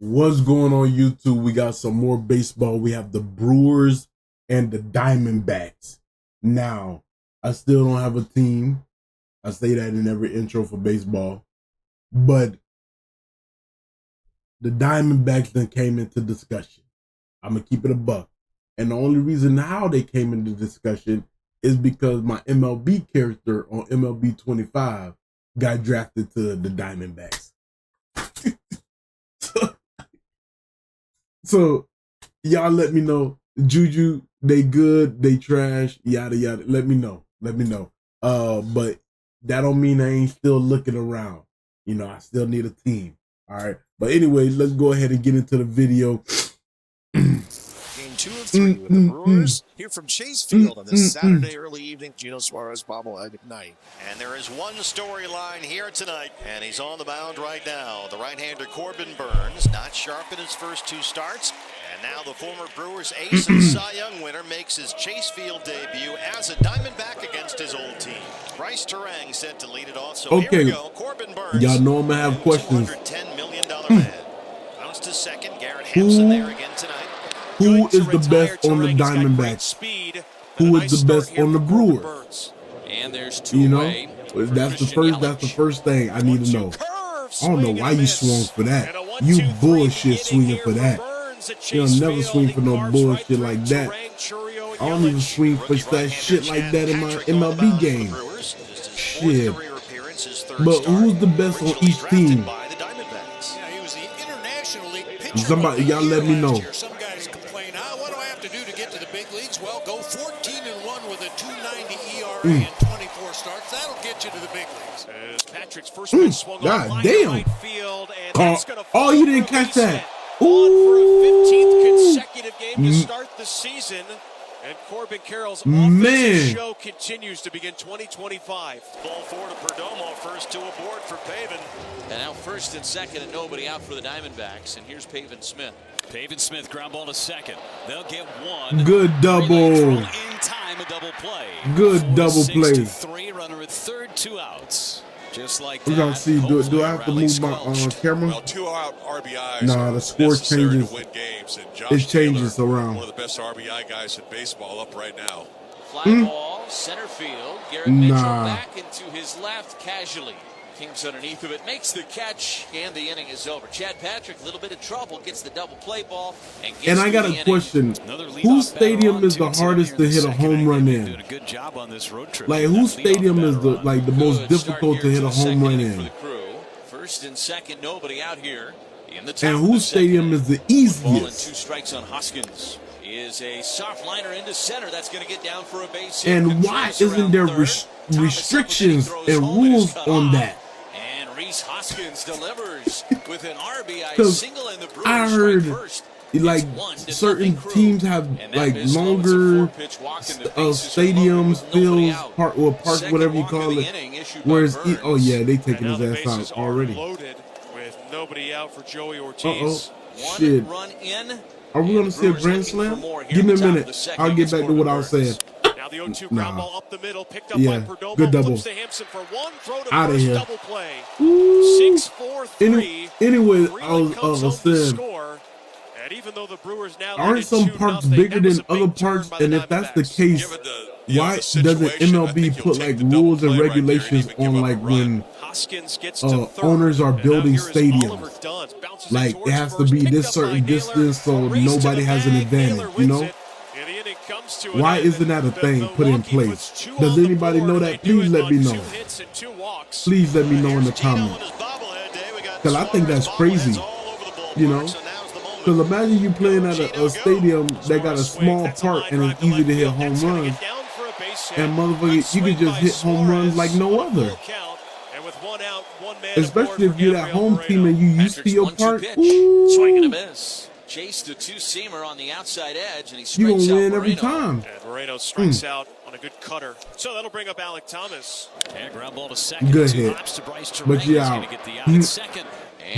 What's going on YouTube? We got some more baseball. We have the Brewers and the Diamondbacks. Now, I still don't have a team. I say that in every intro for baseball. But the Diamondbacks then came into discussion. I'm going to keep it a buck. And the only reason how they came into discussion is because my MLB character on MLB 25 got drafted to the Diamondbacks. So y'all let me know. Juju, they good, they trash, yada yada. Let me know. But that don't mean I ain't still looking around. You know, I still need a team. All right. But anyway, let's go ahead and get into the video. Game 2 of 3 with the Brewers here from Chase Field on this Saturday early evening. Gino Suarez bobblehead at night. And there is one storyline here tonight, and he's on the mound right now. The right-hander Corbin Burns, not sharp in his first 2 starts. And now the former Brewers ace and Cy Young winner makes his Chase Field debut as a Diamondback against his old team. Bryce Terang set to lead it off. So okay, here we go. Corbin Burns. Y'all know I'm gonna have questions. $210 million man. Bounce to second. Garrett Hampson there again tonight. Who is the best on the Diamondbacks? Who is the best on the Brewers? And there's 2 you know, that's the first thing I need to know. I don't know why you swung for that. You bullshit swinging for that. You'll never swing for no bullshit like that. I don't even swing for that shit like that in my MLB game. Shit. But who's the best on each team? Somebody, y'all let me know. Some guys complain, what do I have to do to get to the big leagues? Well, go 14-1 with a 2.90 ERA and 24 starts. That'll get you to the big leagues. Patrick's first pitch swung God damn. right field, and that's gonna oh, you didn't catch that. On for a 15th consecutive game to start the season. And Corbin Carroll's offensive show continues to begin 2025. Ball 4 to Perdomo, first to a board for Pavin. And now first and second and nobody out for the Diamondbacks. And here's Pavin Smith. Pavin Smith ground ball to second. They'll get one. Good double. In time, a double play. Good double play. 3 runner at third, 2 outs. Just like we're gonna see. Do I have to move my camera? Well, 2 RBIs. Nah, the score changes. To win games, and it changes Taylor, around. One of the best RBI guys in baseball up right now. Fly ball, center field. Garrett Mitchell back into his left casually. Kings underneath of it, makes the catch, and the inning is over. Chad Patrick, a little bit of trouble, gets the double play ball, and gets I got a question. Whose stadium is the hardest to hit a home run in? Doing a good job on this road trip. Like, whose stadium is the most difficult to hit a home run in? First and second, nobody out here. In the and whose stadium is the easiest? Ball and 2 strikes on Hoskins. Is a soft liner into center. That's going to get down for a base hit. And why isn't there restrictions and rules on that? Hoskins delivers with an RBI single, and the Brewers I heard first. Like certain teams have like longer stadiums, fields, parks, whatever you call it. Whereas oh yeah, they taking his ass out already. Loaded with nobody out for Joey Ortiz. Shit. Are we gonna see a grand slam? Give me a minute. I'll get back to what I was saying. Now the 0-2 ground ball up the middle, picked up by Perdomo. Good double. To Hampson for 1, throw to out of here. Double play. 6-4-3. Anyway, I was saying, and even though the Brewers now aren't some parks bigger than other parks? And if that's the case, why doesn't MLB put like rules and regulations on like when owners are building stadiums? Like it has to be this certain distance so nobody has an advantage, you know? Why isn't that a thing put in place? Does anybody know that? Please let me know. Please let me know in the comments. Because I think that's crazy, you know? Because imagine you playing at a stadium that got a small park and it's easy to hit home runs. And motherfucker, you can just hit home runs like no other. Especially if you're that home team and you used to your park. Swing and a miss. Chase the 2-seamer on the outside edge, and he strikes out. You're gonna win every time. And Moreno strikes out on a good cutter. So that'll bring up Alec Thomas. And ground ball to second. Good hit, but you out.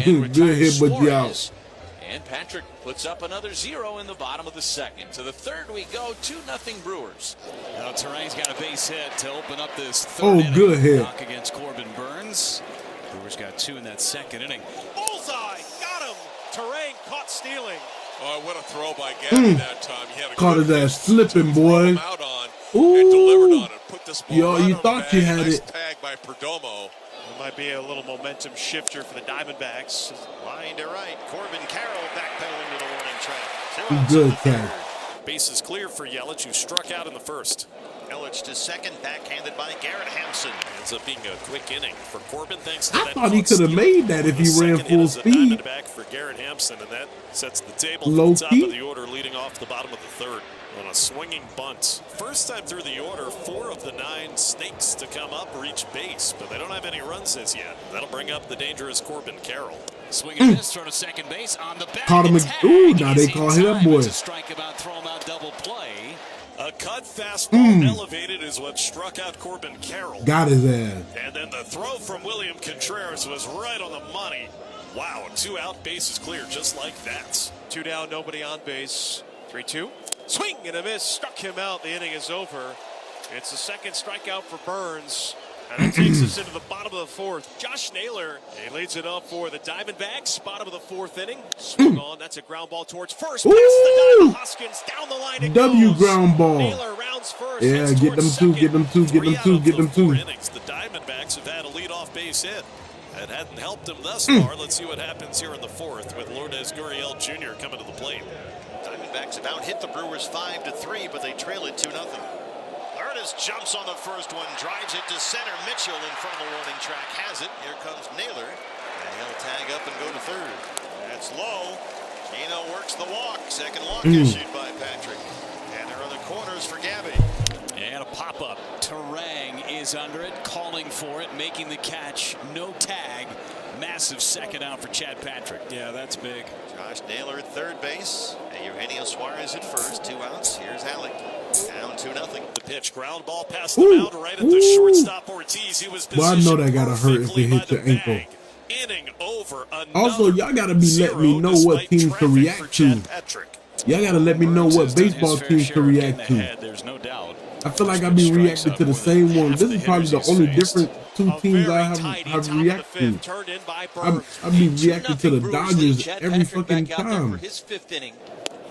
Good hit, but you out. And Patrick puts up another 0 in the bottom of the second. To the third we go, 2-0 Brewers. Now Terang's got a base hit to open up this third inning. Good hit. Knock against Corbin Burns. Brewers got 2 in that second inning. Bullseye, got him. Terang caught stealing. Oh, what a throw by Gabby that time. He had a Caught good his ass vision slipping, to throw boy. him out on and delivered on it. Put this ball Yo, right you on thought the you bag. had Nice it. tag by Perdomo. It might be a little momentum shifter for the Diamondbacks. Line to right. Corbin Carroll backpedaling to the warning track. 2 outs Good in the catch. third. Bases clear for Yelich, who struck out in the first. Yelich to second, backhanded by Garrett Hampson. Ends up being a quick inning for Corbin, thanks to I that thought he bunt could have steal. made that if he The ran second hit full is a speed. Diamondback for Garrett Hampson, and that sets the table Low for the top key. of the order, leading off the bottom of the third on a swinging bunt. First time through the order, 4 of the 9 snakes to come up reach base, but they don't have any runs as yet. That'll bring up the dangerous Corbin Carroll. Swinging a miss, throw to second base on the back. Caught him. Tag Ooh, now is they call in him that time. boy. It's a strikeout, throw him out, double play. A cut fastball elevated is what struck out Corbin Carroll. Got his ass. And then the throw from William Contreras was right on the money. Wow, 2 out, bases clear, just like that. 2 down, nobody on base. 3-2. Swing and a miss. Struck him out. The inning is over. It's the second strikeout for Burns. And that takes us into the bottom of the fourth. Josh Naylor, he leads it up for the Diamondbacks. Bottom of the fourth inning. Swung on. That's a ground ball towards first. Past the diamond. Hoskins down the line. It W goes. ground ball. Naylor rounds first. Yeah, heads get them towards two, second. get them two, get them two, get them two. Innings, the Diamondbacks have had a leadoff base hit. That hadn't helped them thus far. Let's see what happens here in the fourth with Lourdes Gurriel Jr. coming to the plate. Diamondbacks have out hit the Brewers 5-3, but they trail it 2-0. Lourdes jumps on the first one, drives it to center. Mitchell in front of the warning track has it. Here comes Naylor, and he'll tag up and go to third. That's low. Gino works the walk. Second walk issued by Patrick. And there are the corners for Gabby. And a pop-up. Terang is under it, calling for it, making the catch. No tag. Massive second out for Chad Patrick. Yeah, that's big. Josh Naylor at third base. And Eugenio Suarez at first. 2 outs. Here's Alec. Down 2-0. The pitch, ground ball past the mound right at the shortstop Ortiz. He was Well, I know that gotta hurt if perfectly it hit by your the ankle. bag. Inning over. Also, y'all gotta be letting me know what teams to react to. Y'all gotta let me know what baseball teams to react to. There's no doubt. I feel like I've been reacting to the same one. This is probably the only different 2 teams I have reacted to. I've been reacting to the Dodgers every fucking time. His 5th inning.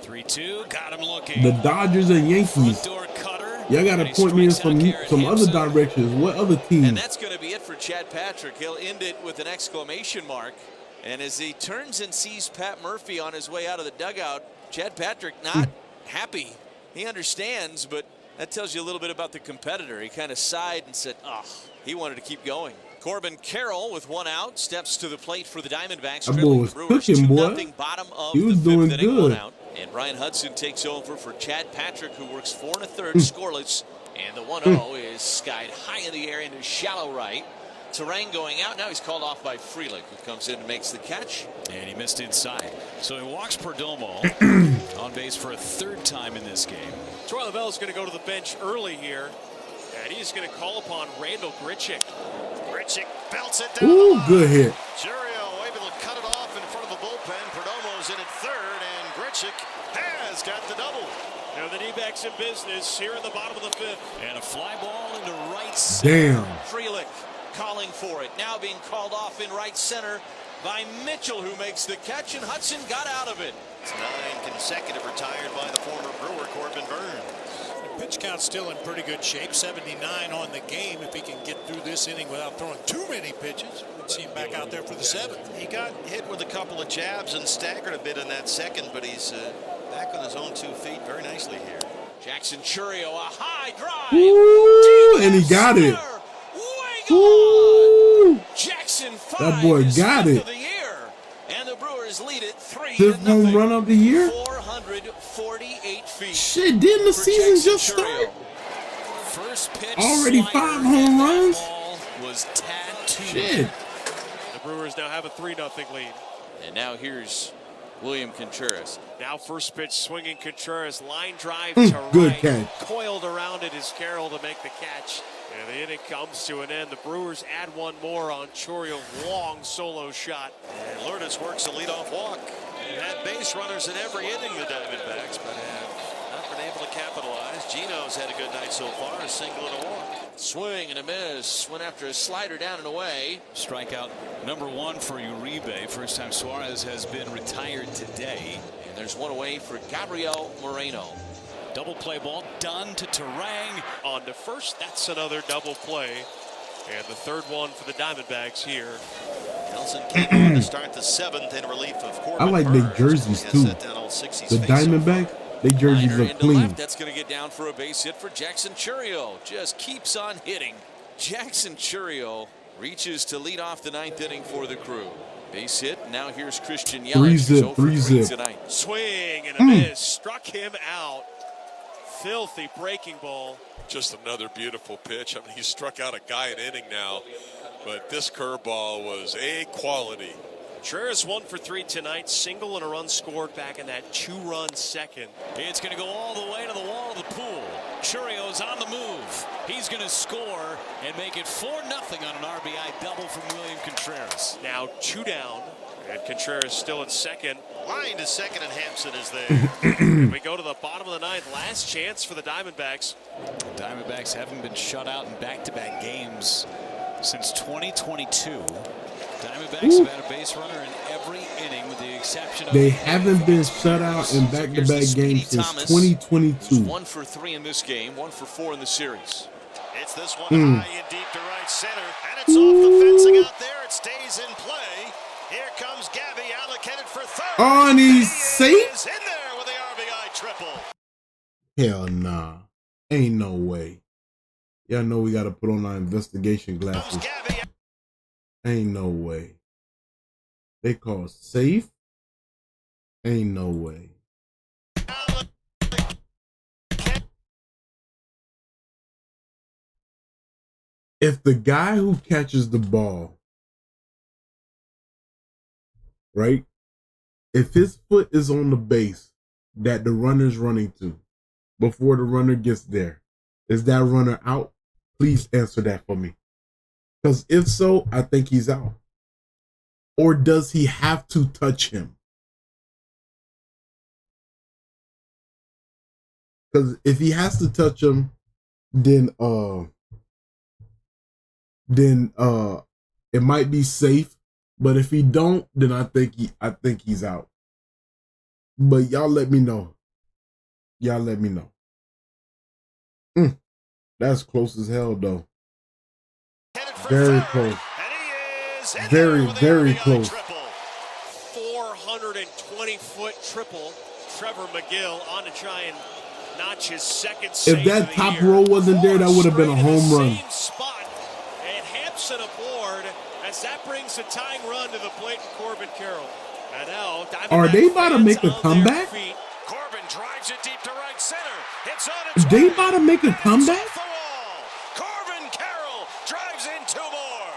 3-2, got him looking. The Dodgers and Yankees. Door cutter. Y'all gotta point me in some other directions. What other And teams? that's going to be it for Chad Patrick. He'll end it with an exclamation mark. And as he turns and sees Pat Murphy on his way out of the dugout, Chad Patrick not happy. He understands, but that tells you a little bit about the competitor. He kind of sighed and said, oh, he wanted to keep going. Corbin Carroll with 1 out steps to the plate for the Diamondbacks. That boy was cooking, boy. 2-0 bottom of He was the 5th doing inning, good. 1 out. And Brian Hudson takes over for Chad Patrick, who works 4 1/3 scoreless. And the 1-0 is skied high in the air into shallow right. Terang going out. Now he's called off by Frelick, who comes in and makes the catch. And he missed inside. So he walks Perdomo on base for a 3rd time in this game. Troy Lavelle is going to go to the bench early here. And he's going to call upon Randall Grichuk. Grichuk belts it down. Ooh, the line. good hit. Jurio able to cut it off in front of the bullpen. Perdomo's in at third, and Grichuk has got the double. Now the D-backs in business here in the bottom of the 5th. And a fly ball into right center. Damn. Frelick calling for it. Now being called off in right center by Mitchell, who makes the catch, and Hudson got out of it. It's 9 consecutive retired by the former Brewer, Corbin Burns. The pitch count's still in pretty good shape. 79 on the game. If he can get through this inning without throwing too many pitches, we'd see him back out there for the 7th. He got hit with a couple of jabs and staggered a bit in that second, but he's back on his own 2 feet very nicely here. Jackson Chourio, a high drive. Ooh, and he got it. Ooh. Jackson That boy got it. of the year, and the Brewers lead it 5th home 3-0. run of the year? 448 feet. Shit, didn't the for season Jackson just start? Chourio. First pitch Already slider, 5 home and that runs? ball was tattooed. Shit. The Brewers now have a 3-0 lead. And now here's William Contreras. Now first pitch swinging Contreras. Line drive to good right. catch. Coiled around it is Carroll to make the catch. And the inning comes to an end. The Brewers add 1 more on Chourio's long solo shot. And Lourdes works a leadoff walk. They had base runners in every inning, the Diamondbacks, but have not been able to capitalize. Gino's had a good night so far, a single and a walk. Swing and a miss. Went after a slider down and away. Strikeout number 1 for Uribe. First time Suarez has been retired today. And there's one away for Gabriel Moreno. Double play ball done to Terang. On to first. That's another double play. And the third one for the Diamondbacks here. Nelson came on to start the 7th in relief of Corbin I like Burns. their jerseys He has too. set down all 6 he's The faced so far. Diamondbacks, their jerseys Liner are into clean. left. That's going to get down for a base hit for Jackson Chourio. Just keeps on hitting. Jackson Chourio reaches to lead off the 9th inning for the Crew. Base hit. Now here's Christian Yelich. 3-zip, 3-zip. Tonight. Swing and a miss. Struck him out. Filthy breaking ball. Just another beautiful pitch. I mean, he struck out a guy an inning now, but this curveball was A quality. Contreras 1 for 3 tonight. Single and a run scored back in that 2-run second. It's going to go all the way to the wall of the pool. Churio's on the move. He's going to score and make it 4-0 on an RBI double from William Contreras. Now 2 down. And Contreras still at second. Line to second, and Hampson is there. We go to the bottom of the 9th. Last chance for the Diamondbacks. Diamondbacks haven't been shut out in back-to-back games since 2022. Diamondbacks have had a base runner in every inning with the exception of... They haven't been shut out in back-to-back games since 2022. 1 for 3 in this game, 1 for 4 in the series. It's this one high and deep to right center, and it's off the fencing out there. It stays in play. Here comes Gabby, allocated for third. Oh, and he's safe? Is in there with the RBI triple. Hell nah. Ain't no way. Y'all know we gotta put on our investigation glasses. Comes Gabby. Ain't no way. They call safe? Ain't no way. If the guy who catches the ball, right? If his foot is on the base that the runner's running to before the runner gets there, is that runner out? Please answer that for me. Because if so, I think he's out. Or does he have to touch him? Because if he has to touch him, then it might be safe. But if he don't, then I think he's out. But y'all let me know. Y'all let me know. That's close as hell though. Very close. Very, very close. 420-foot triple. Trevor McGill on to try and notch his second If save that of the top year. row wasn't there, that would have been a home run. Same spot. And Hampson aboard as that brings a tying run to the plate in Corbin Carroll. And now, Are they about to make a comeback? Corbin drives it deep to right center. It's on Is its they way. about to make a And it's comeback? off the wall. Corbin Carroll drives in 2 more.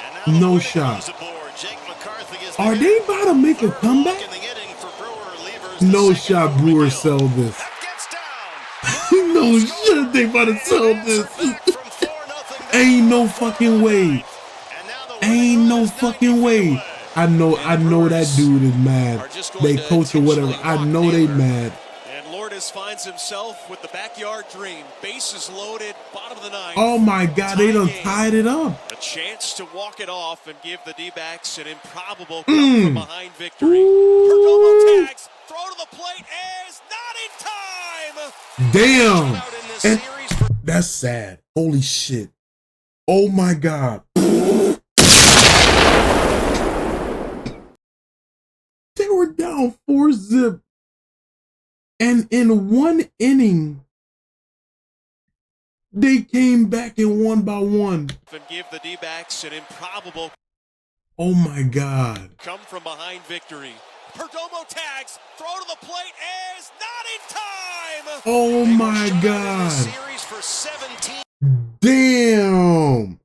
And now the No winner shot. comes aboard. Jake McCarthy is Are the they hitter. about to make a Third walk comeback? in the inning for Brewer relievers. The No second shot, for Brewers McGill. sell this. That gets down. No shit, they about to sell this. Ain't no fucking way. Ain't no fucking way. I know that dude is mad. They coach or whatever. I know they mad. And Lourdes finds himself with the backyard dream. Bases loaded, bottom of the 9th. Oh my God, they done tied it up. A chance to walk it off and give the D-backs an improbable come from behind victory. Perdomo tags, throw to the plate is not in time. Damn. Out in this And series for that's sad. Holy shit. Oh my God. They were down 4-zip. And in one inning, they came back and won by 1. And give the D-backs an improbable Oh my God. come from behind victory. Perdomo tags, throw to the plate is not in time. Oh They were my shut out in God. this series for 17. Damn.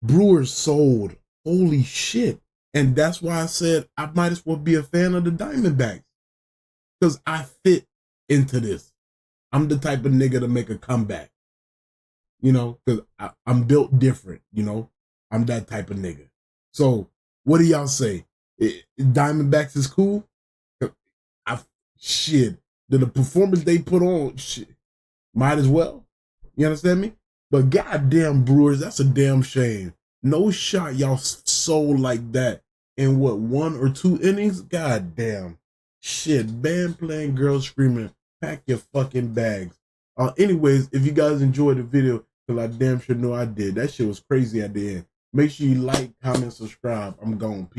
Brewers sold. Holy shit. And that's why I said I might as well be a fan of the Diamondbacks. Because I fit into this. I'm the type of nigga to make a comeback. You know, because I'm built different, you know. I'm that type of nigga. So, what do y'all say? Diamondbacks is cool? Shit. The performance they put on, shit, might as well. You understand me? But goddamn Brewers, that's a damn shame. No shot y'all sold like that in what, 1 or 2 innings? Goddamn. Shit, band playing, girls screaming, pack your fucking bags. Anyways, if you guys enjoyed the video, because I damn sure know I did. That shit was crazy at the end. Make sure you like, comment, subscribe. I'm gone. Peace.